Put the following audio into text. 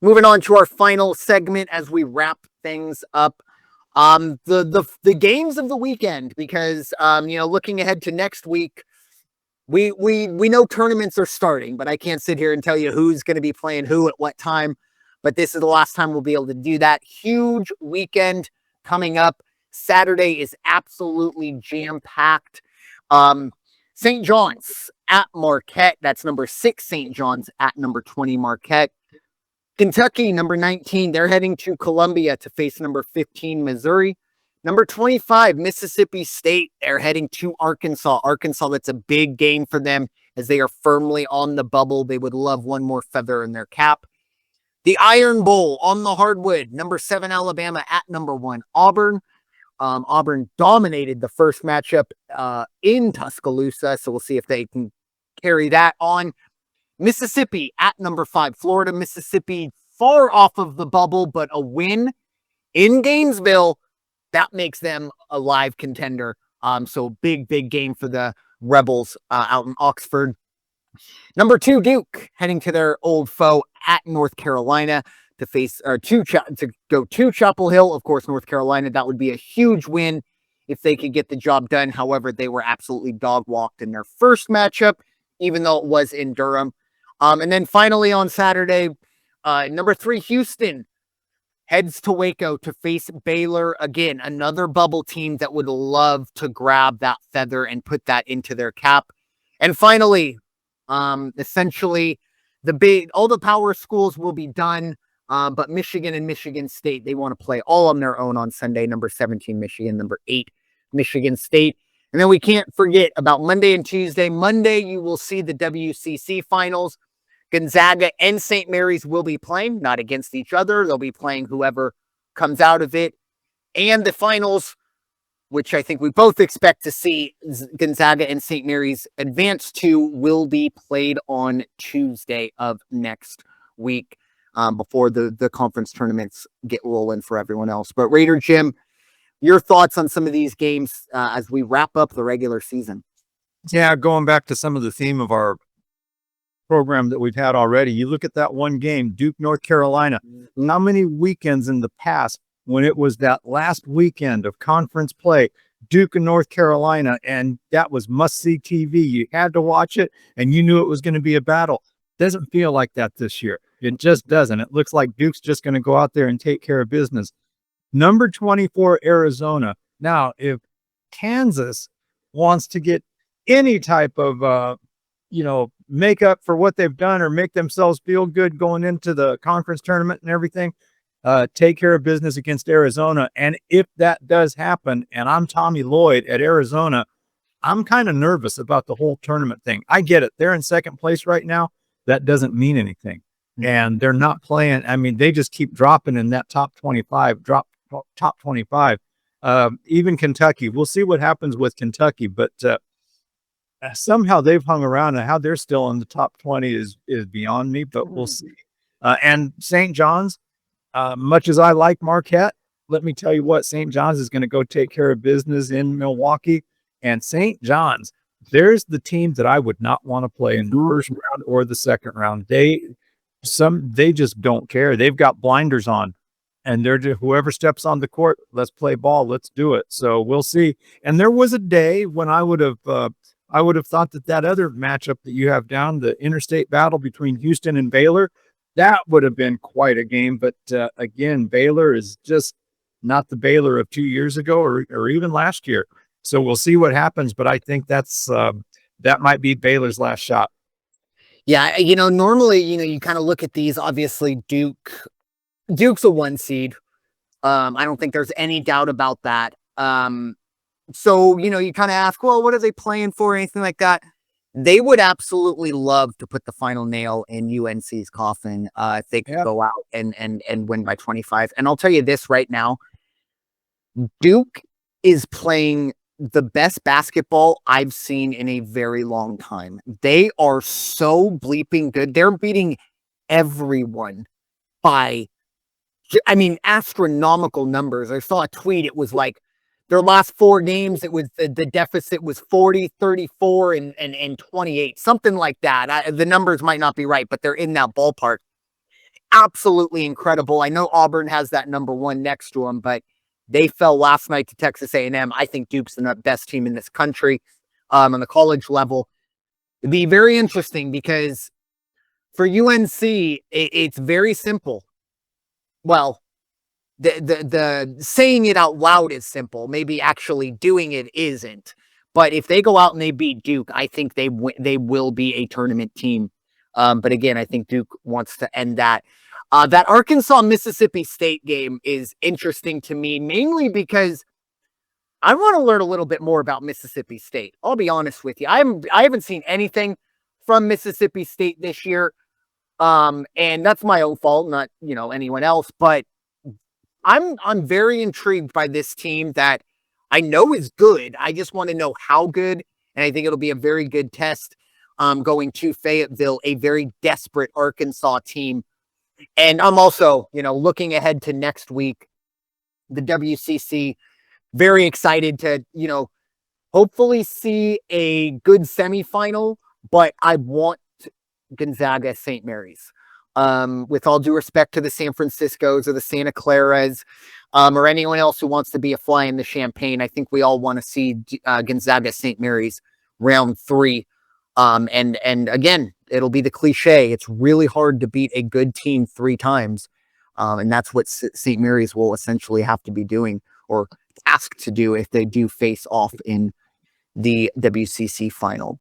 Moving on to our final segment as we wrap things up. The games of the weekend, because looking ahead to next week, we know tournaments are starting, but I can't sit here and tell you who's going to be playing who at what time. But this is the last time we'll be able to do that. Huge weekend coming up. Saturday is absolutely jam-packed. St. John's at Marquette. That's number 6 St. John's at number 20 Marquette. Kentucky, number 19, they're heading to Columbia to face number 15 Missouri. Number 25, Mississippi State, they're heading to Arkansas. Arkansas, that's a big game for them as they are firmly on the bubble. They would love one more feather in their cap. The Iron Bowl on the hardwood, number 7 Alabama at number 1 Auburn. Auburn dominated the first matchup in Tuscaloosa, so we'll see if they can carry that on. Mississippi at number 5 Florida. Mississippi far off of the bubble, but a win in Gainesville, that makes them a live contender. So big game for the Rebels out in Oxford. Number 2 Duke heading to their old foe at North Carolina to face to go to Chapel Hill. Of course, North Carolina, that would be a huge win if they could get the job done. However, they were absolutely dog walked in their first matchup, even though it was in Durham. And then finally on Saturday, number 3 Houston heads to Waco to face Baylor again, another bubble team that would love to grab that feather and put that into their cap. And finally, essentially, all the power schools will be done, but Michigan and Michigan State, they want to play all on their own on Sunday. Number 17 Michigan, number 8 Michigan State. And then we can't forget about Monday and Tuesday. Monday, you will see the WCC finals. Gonzaga and St. Mary's will be playing, not against each other. They'll be playing whoever comes out of it. And the finals, which I think we both expect to see Gonzaga and St. Mary's advance to, will be played on Tuesday of next week before the conference tournaments get rolling for everyone else. But Raider Jim, your thoughts on some of these games as we wrap up the regular season? Yeah, going back to some of the theme of our program that we've had already, you look at that one game, Duke, North Carolina. How many weekends in the past when it was that last weekend of conference play, Duke and North Carolina, and that was must-see TV. You had to watch it, and you knew it was going to be a battle. Doesn't feel like that this year. It just doesn't. It looks like Duke's just going to go out there and take care of business. Number 24, Arizona. Now, if Kansas wants to get any type of, make up for what they've done or make themselves feel good going into the conference tournament and everything, take care of business against Arizona. And if that does happen, and I'm Tommy Lloyd at Arizona, I'm kind of nervous about the whole tournament thing. I get it. They're in second place right now. That doesn't mean anything. And they're not playing. I mean, they just keep dropping in that top 25. Even Kentucky. We'll see what happens with Kentucky, but somehow they've hung around, and how they're still in the top 20 is beyond me, but we'll see. And St. John's, much as I like Marquette, let me tell you what, St. John's is going to go take care of business in Milwaukee. And St. John's, there's the team that I would not want to play in the first round or the second round. They just don't care. They've got blinders on, and they're just, whoever steps on the court, let's play ball, let's do it. So we'll see. And there was a day when I would have thought that other matchup that you have down, the interstate battle between Houston and Baylor, that would have been quite a game. But again, Baylor is just not the Baylor of 2 years ago or even last year. So we'll see what happens. But I think that might be Baylor's last shot. Yeah, normally, you kind of look at these. Obviously, Duke's a 1 seed. I don't think there's any doubt about that. So, you kind of ask, well, what are they playing for? Anything like that. They would absolutely love to put the final nail in UNC's coffin if they could go out and win by 25. And I'll tell you this right now, Duke is playing the best basketball I've seen in a very long time. They are so bleeping good. They're beating everyone by, astronomical numbers. I saw a tweet. It was like their last 4 games, it was the deficit was 40, 34, and 28, something like that. The numbers might not be right, but they're in that ballpark. absolutely incredible. I know Auburn has that number one next to them, but they fell last night to Texas A&M. I think Duke's the best team in this country on the college level. It'd be very interesting because for UNC, it's very simple. Well, the saying it out loud is simple. Maybe actually doing it isn't. But if they go out and they beat Duke, I think they will be a tournament team. But again, I think Duke wants to end that. That Arkansas-Mississippi State game is interesting to me, mainly because I want to learn a little bit more about Mississippi State. I'll be honest with you. I haven't seen anything from Mississippi State this year. And that's my own fault, not, anyone else, but I'm very intrigued by this team that I know is good. I just want to know how good, and I think it'll be a very good test going to Fayetteville, a very desperate Arkansas team. And I'm also, looking ahead to next week, the WCC, very excited to, hopefully see a good semifinal, but I want Gonzaga St. Mary's. With all due respect to the San Franciscos or the Santa Claras, or anyone else who wants to be a fly in the champagne, I think we all want to see Gonzaga St. Mary's round 3. And again, it'll be the cliche. It's really hard to beat a good team 3 times. And that's what St. Mary's will essentially have to be doing, or asked to do, if they do face off in the WCC final.